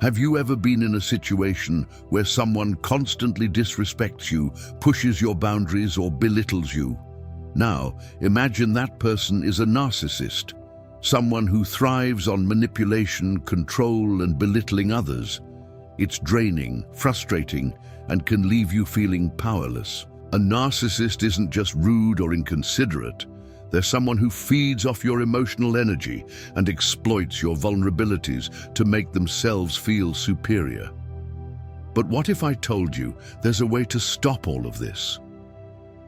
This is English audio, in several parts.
Have you ever been in a situation where someone constantly disrespects you, pushes your boundaries, or belittles you? Now, imagine that person is a narcissist, someone who thrives on manipulation, control, and belittling others. It's draining, frustrating, and can leave you feeling powerless. A narcissist isn't just rude or inconsiderate. They're someone who feeds off your emotional energy and exploits your vulnerabilities to make themselves feel superior. But what if I told you there's a way to stop all of this?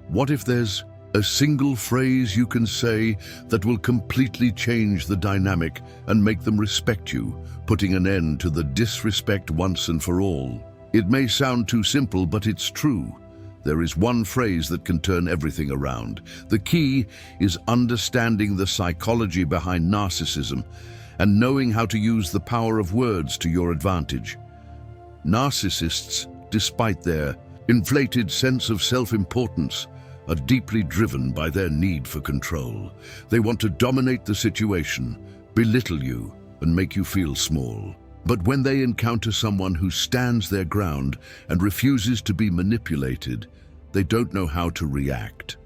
What if there's a single phrase you can say that will completely change the dynamic and make them respect you, putting an end to the disrespect once and for all? It may sound too simple, but it's true. There is one phrase that can turn everything around. The key is understanding the psychology behind narcissism and knowing how to use the power of words to your advantage. Narcissists, despite their inflated sense of self-importance, are deeply driven by their need for control. They want to dominate the situation, belittle you, and make you feel small. But when they encounter someone who stands their ground and refuses to be manipulated, they don't know how to react.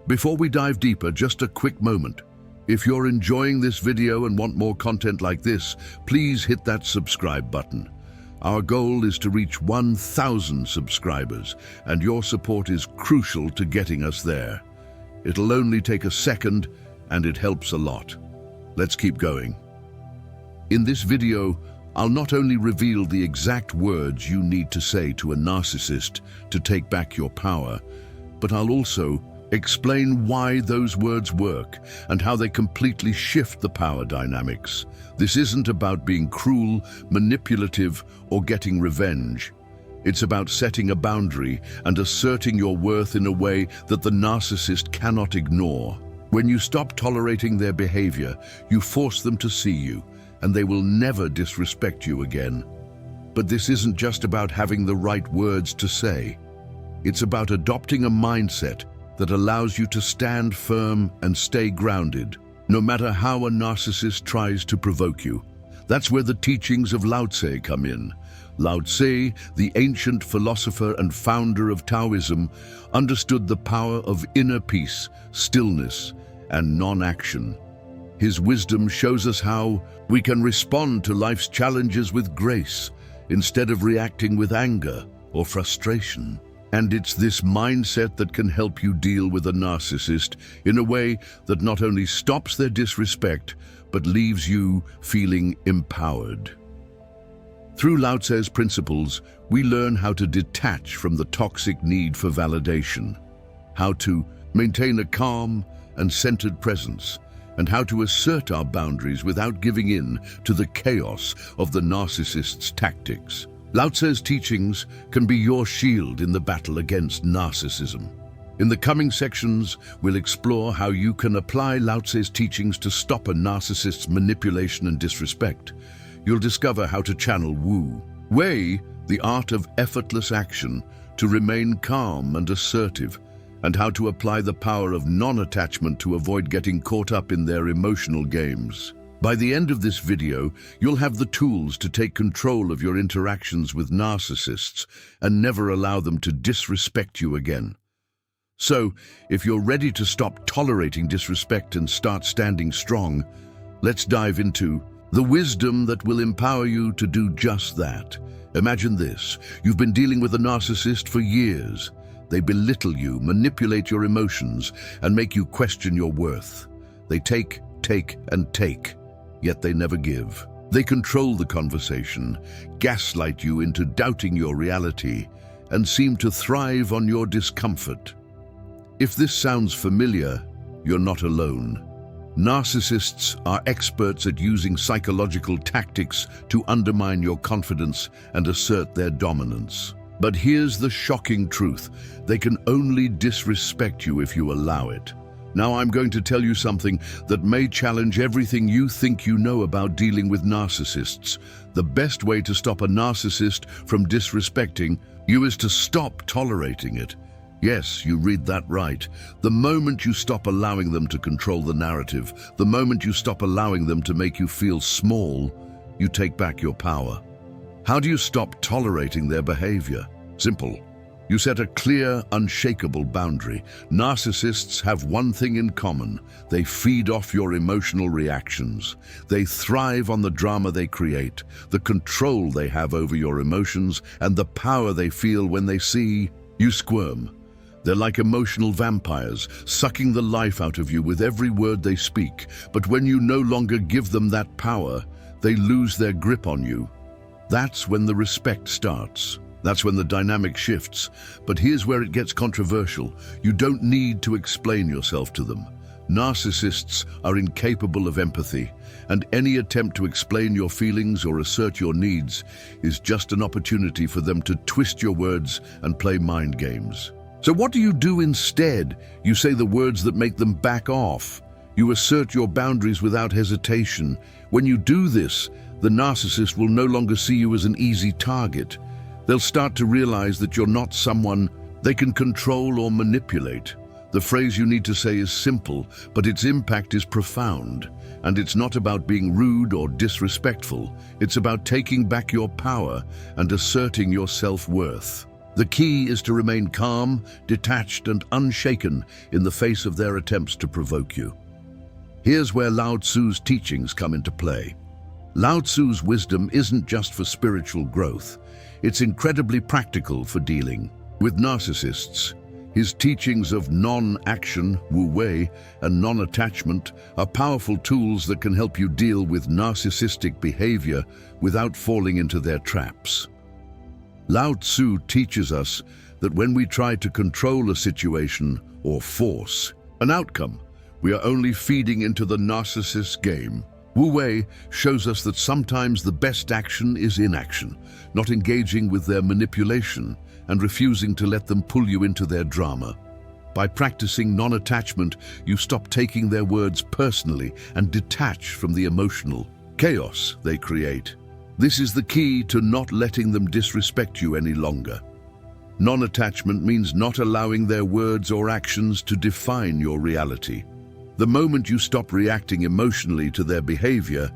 Before we dive deeper, just a quick moment. If you're enjoying this video and want more content like this, please hit that subscribe button. Our goal is to reach 1,000 subscribers, and your support is crucial to getting us there. It'll only take a second, and it helps a lot. Let's keep going. In this video, I'll not only reveal the exact words you need to say to a narcissist to take back your power, but I'll also explain why those words work and how they completely shift the power dynamics. This isn't about being cruel, manipulative, or getting revenge. It's about setting a boundary and asserting your worth in a way that the narcissist cannot ignore. When you stop tolerating their behavior, you force them to see you, and they will never disrespect you again. But this isn't just about having the right words to say. It's about adopting a mindset that allows you to stand firm and stay grounded, no matter how a narcissist tries to provoke you. That's where the teachings of Lao Tzu come in. Lao Tzu, the ancient philosopher and founder of Taoism, understood the power of inner peace, stillness, and non-action. His wisdom shows us how we can respond to life's challenges with grace instead of reacting with anger or frustration. And it's this mindset that can help you deal with a narcissist in a way that not only stops their disrespect, but leaves you feeling empowered. Through Lao Tzu's principles, we learn how to detach from the toxic need for validation, how to maintain a calm and centered presence, and how to assert our boundaries without giving in to the chaos of the narcissist's tactics. Lao Tzu's teachings can be your shield in the battle against narcissism. In the coming sections, we'll explore how you can apply Lao Tzu's teachings to stop a narcissist's manipulation and disrespect. You'll discover how to channel Wu Wei, the art of effortless action, to remain calm and assertive, and how to apply the power of non-attachment to avoid getting caught up in their emotional games. By the end of this video, you'll have the tools to take control of your interactions with narcissists and never allow them to disrespect you again. So, if you're ready to stop tolerating disrespect and start standing strong, let's dive into the wisdom that will empower you to do just that. Imagine this: you've been dealing with a narcissist for years. They belittle you, manipulate your emotions, and make you question your worth. They take, and take, yet they never give. They control the conversation, gaslight you into doubting your reality, and seem to thrive on your discomfort. If this sounds familiar, you're not alone. Narcissists are experts at using psychological tactics to undermine your confidence and assert their dominance. But here's the shocking truth: they can only disrespect you if you allow it. Now I'm going to tell you something that may challenge everything you think you know about dealing with narcissists. The best way to stop a narcissist from disrespecting you is to stop tolerating it. Yes, you read that right. The moment you stop allowing them to control the narrative, the moment you stop allowing them to make you feel small, you take back your power. How do you stop tolerating their behavior? Simple. You set a clear, unshakable boundary. Narcissists have one thing in common. They feed off your emotional reactions. They thrive on the drama they create, the control they have over your emotions, and the power they feel when they see you squirm. They're like emotional vampires, sucking the life out of you with every word they speak. But when you no longer give them that power, they lose their grip on you. That's when the respect starts. That's when the dynamic shifts. But here's where it gets controversial. You don't need to explain yourself to them. Narcissists are incapable of empathy, and any attempt to explain your feelings or assert your needs is just an opportunity for them to twist your words and play mind games. So what do you do instead? You say the words that make them back off. You assert your boundaries without hesitation. When you do this, the narcissist will no longer see you as an easy target. They'll start to realize that you're not someone they can control or manipulate. The phrase you need to say is simple, but its impact is profound. And it's not about being rude or disrespectful. It's about taking back your power and asserting your self-worth. The key is to remain calm, detached, and unshaken in the face of their attempts to provoke you. Here's where Lao Tzu's teachings come into play. Lao Tzu's wisdom isn't just for spiritual growth. It's incredibly practical for dealing with narcissists. His teachings of non-action, wu-wei, and non-attachment are powerful tools that can help you deal with narcissistic behavior without falling into their traps. Lao Tzu teaches us that when we try to control a situation or force an outcome, we are only feeding into the narcissist's game. Wu-wei shows us that sometimes the best action is inaction, not engaging with their manipulation and refusing to let them pull you into their drama. By practicing non-attachment, you stop taking their words personally and detach from the emotional chaos they create. This is the key to not letting them disrespect you any longer. Non-attachment means not allowing their words or actions to define your reality. The moment you stop reacting emotionally to their behavior,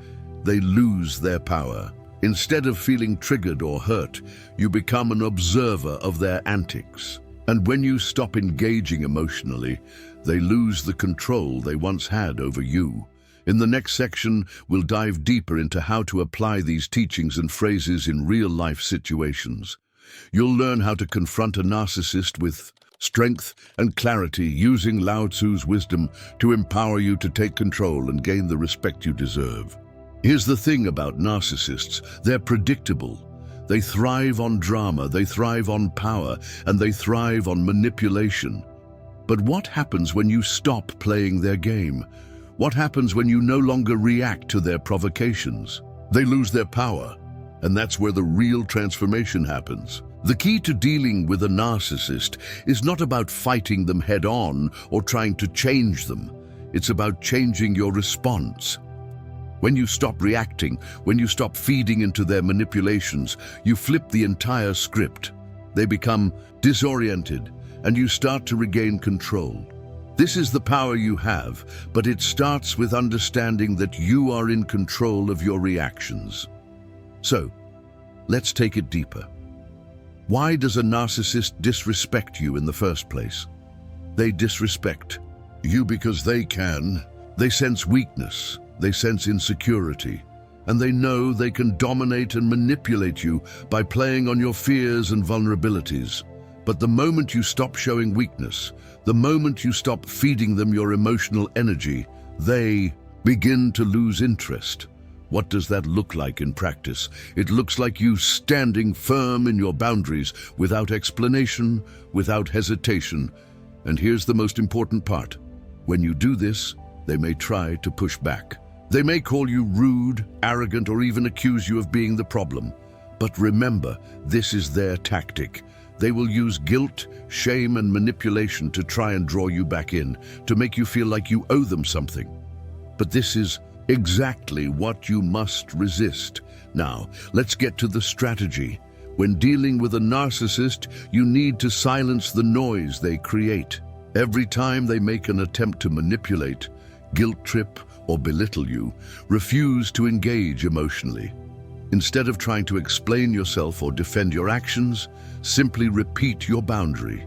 they lose their power. Instead of feeling triggered or hurt, you become an observer of their antics. And when you stop engaging emotionally, they lose the control they once had over you. In the next section, we'll dive deeper into how to apply these teachings and phrases in real-life situations. You'll learn how to confront a narcissist with strength and clarity, using Lao Tzu's wisdom to empower you to take control and gain the respect you deserve. Here's the thing about narcissists. They're predictable. They thrive on drama, they thrive on power, and they thrive on manipulation. But what happens when you stop playing their game? What happens when you no longer react to their provocations? They lose their power, and that's where the real transformation happens. The key to dealing with a narcissist is not about fighting them head-on or trying to change them. It's about changing your response. When you stop reacting, when you stop feeding into their manipulations, you flip the entire script. They become disoriented, and you start to regain control. This is the power you have, but it starts with understanding that you are in control of your reactions. So, let's take it deeper. Why does a narcissist disrespect you in the first place? They disrespect you because they can. They sense weakness, they sense insecurity, and they know they can dominate and manipulate you by playing on your fears and vulnerabilities. But the moment you stop showing weakness, the moment you stop feeding them your emotional energy, they begin to lose interest. What does that look like in practice? It looks like you standing firm in your boundaries without explanation, without hesitation. And here's the most important part. When you do this, they may try to push back. They may call you rude, arrogant, or even accuse you of being the problem. But remember, this is their tactic. They will use guilt, shame, and manipulation to try and draw you back in, to make you feel like you owe them something. But this is exactly what you must resist. Now, let's get to the strategy. When dealing with a narcissist, you need to silence the noise they create. Every time they make an attempt to manipulate, guilt trip, or belittle you, refuse to engage emotionally. Instead of trying to explain yourself or defend your actions, simply repeat your boundary.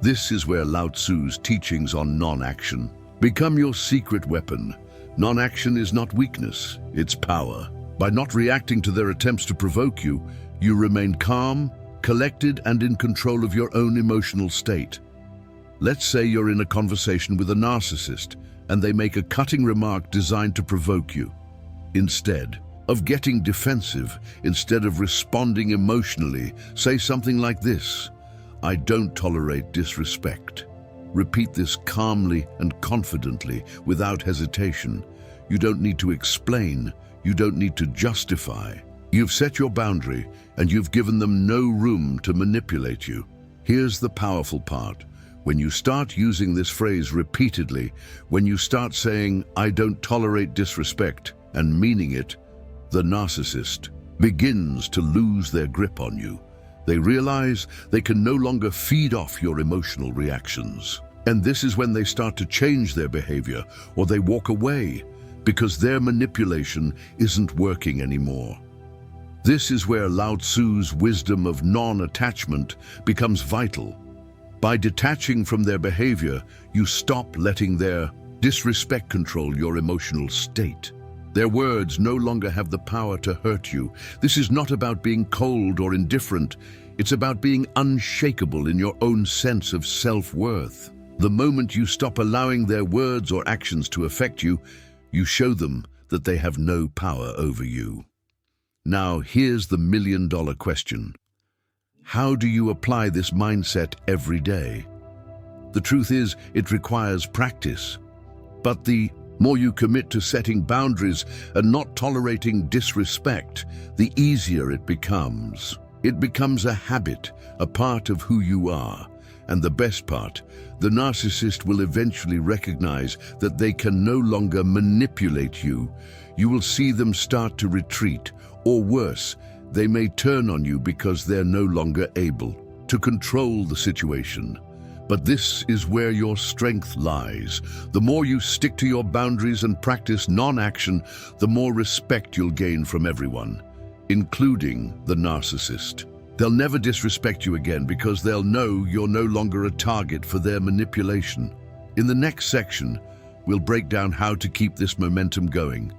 This is where Lao Tzu's teachings on non-action become your secret weapon. Non-action is not weakness, it's power. By not reacting to their attempts to provoke you, you remain calm, collected, and in control of your own emotional state. Let's say you're in a conversation with a narcissist, and they make a cutting remark designed to provoke you. Instead of getting defensive, instead of responding emotionally, say something like this: "I don't tolerate disrespect." Repeat this calmly and confidently, without hesitation. You don't need to explain, you don't need to justify. You've set your boundary, and you've given them no room to manipulate you. Here's the powerful part. When you start using this phrase repeatedly, when you start saying, "I don't tolerate disrespect," and meaning it, the narcissist begins to lose their grip on you. They realize they can no longer feed off your emotional reactions. And this is when they start to change their behavior, or they walk away, because their manipulation isn't working anymore. This is where Lao Tzu's wisdom of non-attachment becomes vital. By detaching from their behavior, you stop letting their disrespect control your emotional state. Their words no longer have the power to hurt you. This is not about being cold or indifferent. It's about being unshakable in your own sense of self-worth. The moment you stop allowing their words or actions to affect you, you show them that they have no power over you. Now, here's the million-dollar question. How do you apply this mindset every day? The truth is, it requires practice. But the more you commit to setting boundaries and not tolerating disrespect, the easier it becomes. It becomes a habit, a part of who you are. And the best part, the narcissist will eventually recognize that they can no longer manipulate you. You will see them start to retreat, or worse, they may turn on you because they're no longer able to control the situation. But this is where your strength lies. The more you stick to your boundaries and practice non-action, the more respect you'll gain from everyone, including the narcissist. They'll never disrespect you again because they'll know you're no longer a target for their manipulation. In the next section, we'll break down how to keep this momentum going,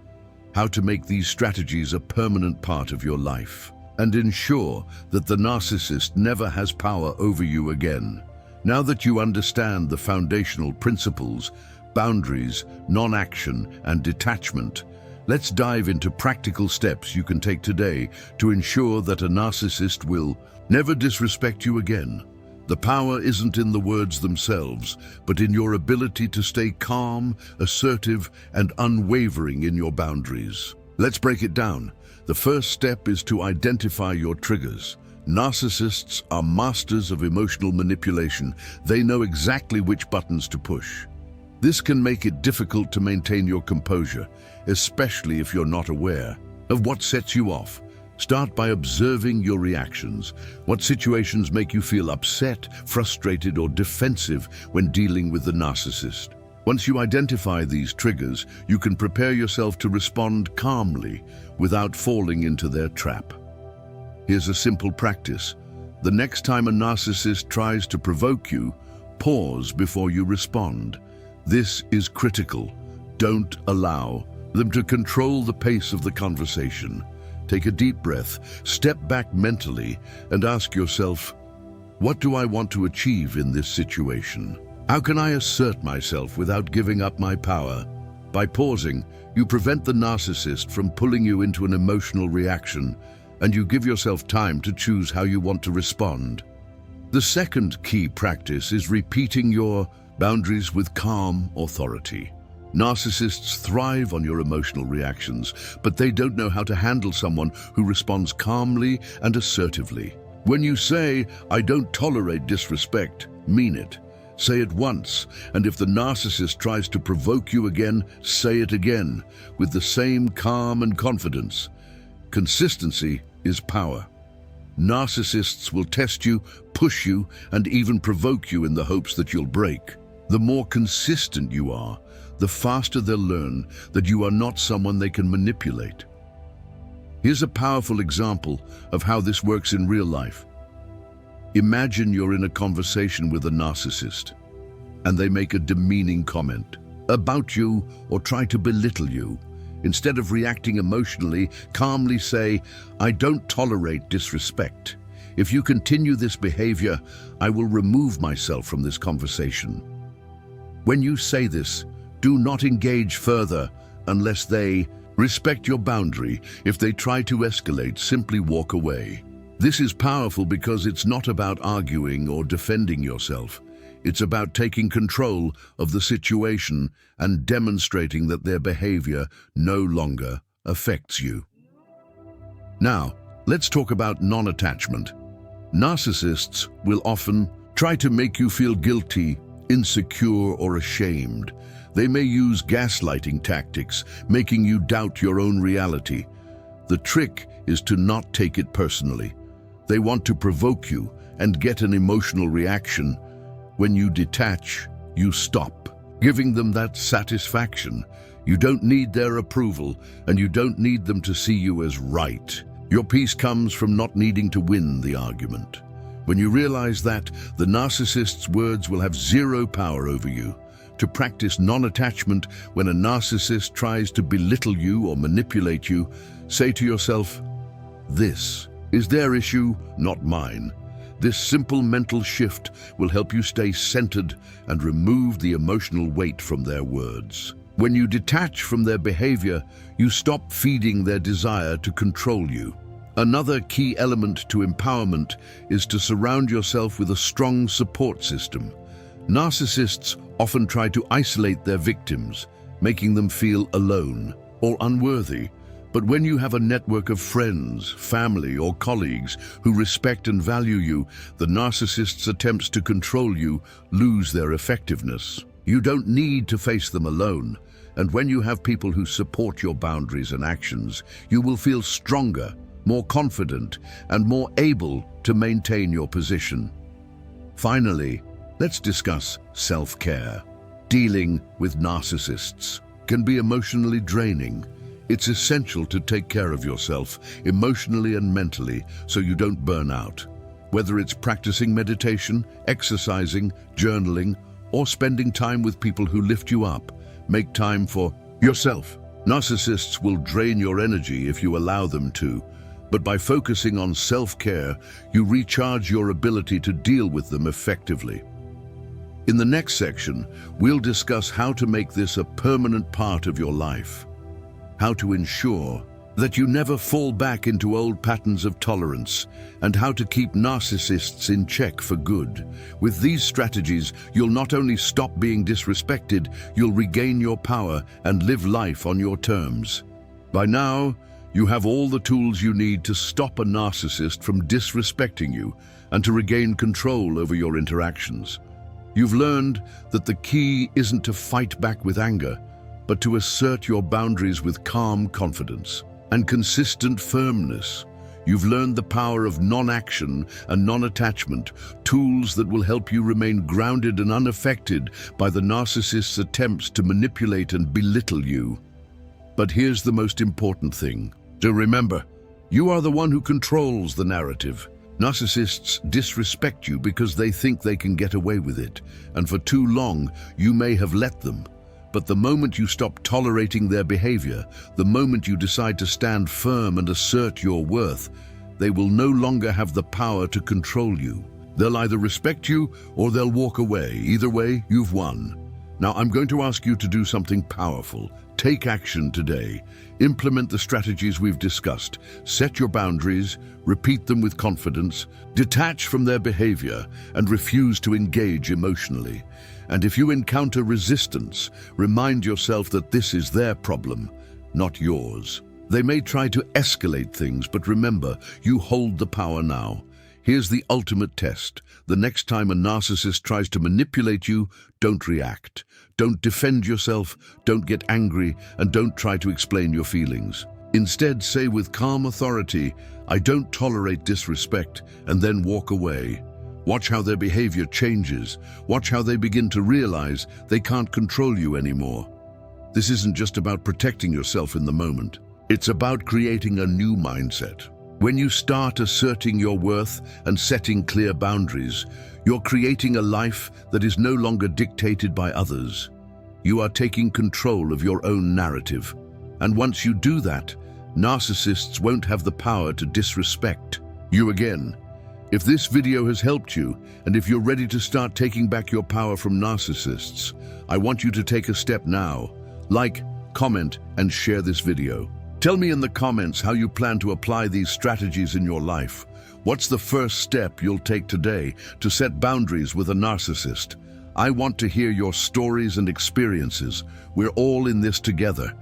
how to make these strategies a permanent part of your life, and ensure that the narcissist never has power over you again. Now that you understand the foundational principles, boundaries, non-action, and detachment, let's dive into practical steps you can take today to ensure that a narcissist will never disrespect you again. The power isn't in the words themselves, but in your ability to stay calm, assertive, and unwavering in your boundaries. Let's break it down. The first step is to identify your triggers. Narcissists are masters of emotional manipulation. They know exactly which buttons to push. This can make it difficult to maintain your composure, especially if you're not aware of what sets you off. Start by observing your reactions. What situations make you feel upset, frustrated, or defensive when dealing with the narcissist? Once you identify these triggers, you can prepare yourself to respond calmly without falling into their trap. Here's a simple practice. The next time a narcissist tries to provoke you, pause before you respond. This is critical. Don't allow them to control the pace of the conversation. Take a deep breath, step back mentally, and ask yourself, what do I want to achieve in this situation? How can I assert myself without giving up my power? By pausing, you prevent the narcissist from pulling you into an emotional reaction, and you give yourself time to choose how you want to respond. The second key practice is repeating your boundaries with calm authority. Narcissists thrive on your emotional reactions, but they don't know how to handle someone who responds calmly and assertively. When you say, "I don't tolerate disrespect," mean it. Say it once, and if the narcissist tries to provoke you again, say it again, with the same calm and confidence. Consistency is power. Narcissists will test you, push you, and even provoke you in the hopes that you'll break. The more consistent you are, the faster they'll learn that you are not someone they can manipulate. Here's a powerful example of how this works in real life. Imagine you're in a conversation with a narcissist, and they make a demeaning comment about you or try to belittle you. Instead of reacting emotionally, calmly say, "I don't tolerate disrespect. If you continue this behavior, I will remove myself from this conversation." When you say this, do not engage further unless they respect your boundary. If they try to escalate, simply walk away. This is powerful because it's not about arguing or defending yourself. It's about taking control of the situation and demonstrating that their behavior no longer affects you. Now, let's talk about non-attachment. Narcissists will often try to make you feel guilty, insecure, or ashamed. They may use gaslighting tactics, making you doubt your own reality. The trick is to not take it personally. They want to provoke you and get an emotional reaction. When you detach, you stop, giving them that satisfaction. You don't need their approval, and you don't need them to see you as right. Your peace comes from not needing to win the argument. When you realize that, the narcissist's words will have zero power over you. To practice non-attachment, when a narcissist tries to belittle you or manipulate you, say to yourself, "This is their issue, not mine." This simple mental shift will help you stay centered and remove the emotional weight from their words. When you detach from their behavior, you stop feeding their desire to control you. Another key element to empowerment is to surround yourself with a strong support system. Narcissists often try to isolate their victims, making them feel alone or unworthy. But when you have a network of friends, family, or colleagues who respect and value you, the narcissist's attempts to control you lose their effectiveness. You don't need to face them alone, and when you have people who support your boundaries and actions, you will feel stronger, more confident, and more able to maintain your position. Finally, let's discuss self-care. Dealing with narcissists can be emotionally draining. It's essential to take care of yourself, emotionally and mentally, so you don't burn out. Whether it's practicing meditation, exercising, journaling, or spending time with people who lift you up, make time for yourself. Narcissists will drain your energy if you allow them to, but by focusing on self-care, you recharge your ability to deal with them effectively. In the next section, we'll discuss how to make this a permanent part of your life. How to ensure that you never fall back into old patterns of tolerance, and how to keep narcissists in check for good. With these strategies, you'll not only stop being disrespected, you'll regain your power and live life on your terms. By now, you have all the tools you need to stop a narcissist from disrespecting you and to regain control over your interactions. You've learned that the key isn't to fight back with anger, but to assert your boundaries with calm confidence and consistent firmness. You've learned the power of non-action and non-attachment, tools that will help you remain grounded and unaffected by the narcissist's attempts to manipulate and belittle you. But here's the most important thing. To remember, you are the one who controls the narrative. Narcissists disrespect you because they think they can get away with it, and for too long you may have let them. But the moment you stop tolerating their behavior, the moment you decide to stand firm and assert your worth, they will no longer have the power to control you. They'll either respect you or they'll walk away. Either way, you've won. Now, I'm going to ask you to do something powerful. Take action today. Implement the strategies we've discussed. Set your boundaries, repeat them with confidence, detach from their behavior, and refuse to engage emotionally. And if you encounter resistance, remind yourself that this is their problem, not yours. They may try to escalate things, but remember, you hold the power now. Here's the ultimate test. The next time a narcissist tries to manipulate you, don't react. Don't defend yourself, don't get angry, and don't try to explain your feelings. Instead, say with calm authority, "I don't tolerate disrespect," and then walk away. Watch how their behavior changes. Watch how they begin to realize they can't control you anymore. This isn't just about protecting yourself in the moment. It's about creating a new mindset. When you start asserting your worth and setting clear boundaries, you're creating a life that is no longer dictated by others. You are taking control of your own narrative. And once you do that, narcissists won't have the power to disrespect you again. If this video has helped you, and if you're ready to start taking back your power from narcissists, I want you to take a step now. Like, comment, and share this video. Tell me in the comments how you plan to apply these strategies in your life. What's the first step you'll take today to set boundaries with a narcissist? I want to hear your stories and experiences. We're all in this together.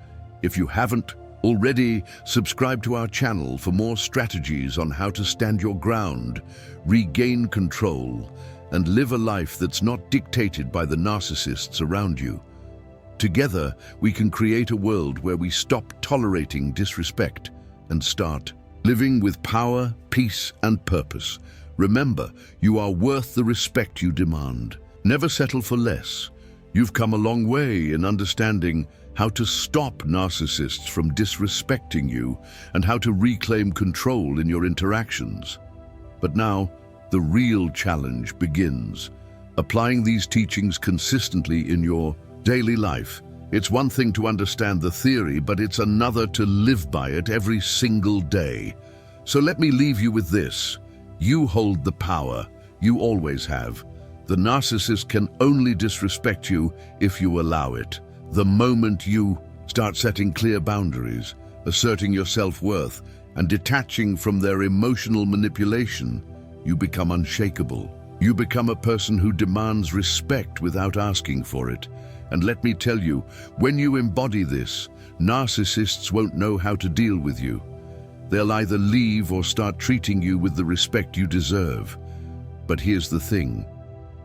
If you haven't already, subscribe to our channel for more strategies on how to stand your ground, regain control, and live a life that's not dictated by the narcissists around you. Together, we can create a world where we stop tolerating disrespect and start living with power, peace, and purpose. Remember, you are worth the respect you demand. Never settle for less. You've come a long way in understanding how to stop narcissists from disrespecting you and how to reclaim control in your interactions. But now, the real challenge begins. Applying these teachings consistently in your daily life. It's one thing to understand the theory, but it's another to live by it every single day. So let me leave you with this. You hold the power. You always have. The narcissist can only disrespect you if you allow it. The moment you start setting clear boundaries, asserting your self-worth, and detaching from their emotional manipulation, you become unshakable. You become a person who demands respect without asking for it. And let me tell you, when you embody this, narcissists won't know how to deal with you. They'll either leave or start treating you with the respect you deserve. But here's the thing.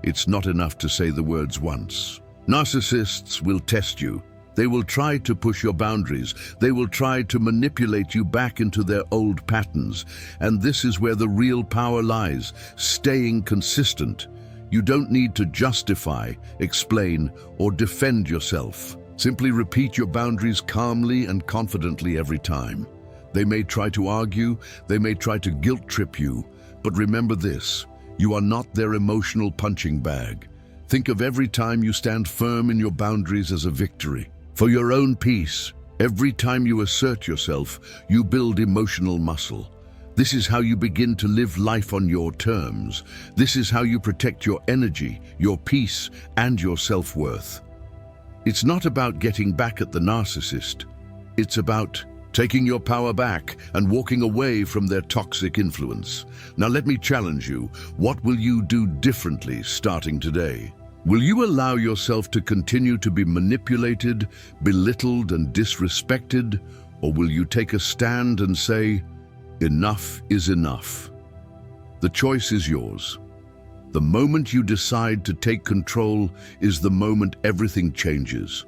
It's not enough to say the words once. Narcissists will test you. They will try to push your boundaries. They will try to manipulate you back into their old patterns. And this is where the real power lies, staying consistent. You don't need to justify, explain, or defend yourself. Simply repeat your boundaries calmly and confidently every time. They may try to argue, they may try to guilt trip you, but remember this, you are not their emotional punching bag. Think of every time you stand firm in your boundaries as a victory. For your own peace, every time you assert yourself, you build emotional muscle. This is how you begin to live life on your terms. This is how you protect your energy, your peace, and your self-worth. It's not about getting back at the narcissist. It's about taking your power back and walking away from their toxic influence. Now let me challenge you. What will you do differently starting today? Will you allow yourself to continue to be manipulated, belittled, and disrespected? Or will you take a stand and say, enough is enough? The choice is yours. The moment you decide to take control is the moment everything changes.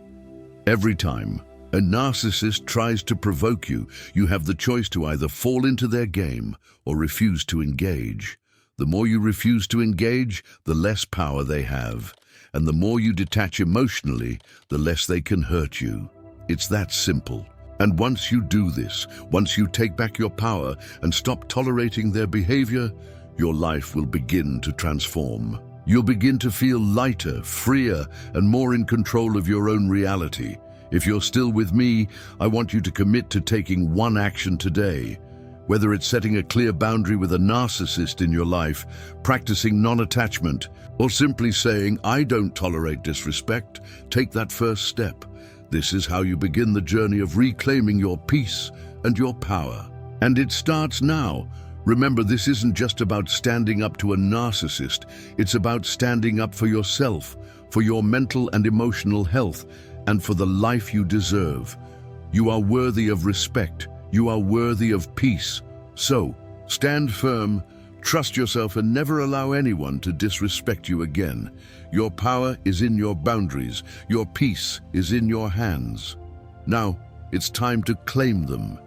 Every time a narcissist tries to provoke you, you have the choice to either fall into their game or refuse to engage. The more you refuse to engage, the less power they have. And the more you detach emotionally, the less they can hurt you. It's that simple. And once you do this, once you take back your power and stop tolerating their behavior, your life will begin to transform. You'll begin to feel lighter, freer, and more in control of your own reality. If you're still with me, I want you to commit to taking one action today. Whether it's setting a clear boundary with a narcissist in your life, practicing non-attachment, or simply saying, I don't tolerate disrespect, take that first step. This is how you begin the journey of reclaiming your peace and your power. And it starts now. Remember, this isn't just about standing up to a narcissist. It's about standing up for yourself, for your mental and emotional health, and for the life you deserve. You are worthy of respect. You are worthy of peace. So, stand firm, trust yourself, and never allow anyone to disrespect you again. Your power is in your boundaries. Your peace is in your hands. Now, it's time to claim them.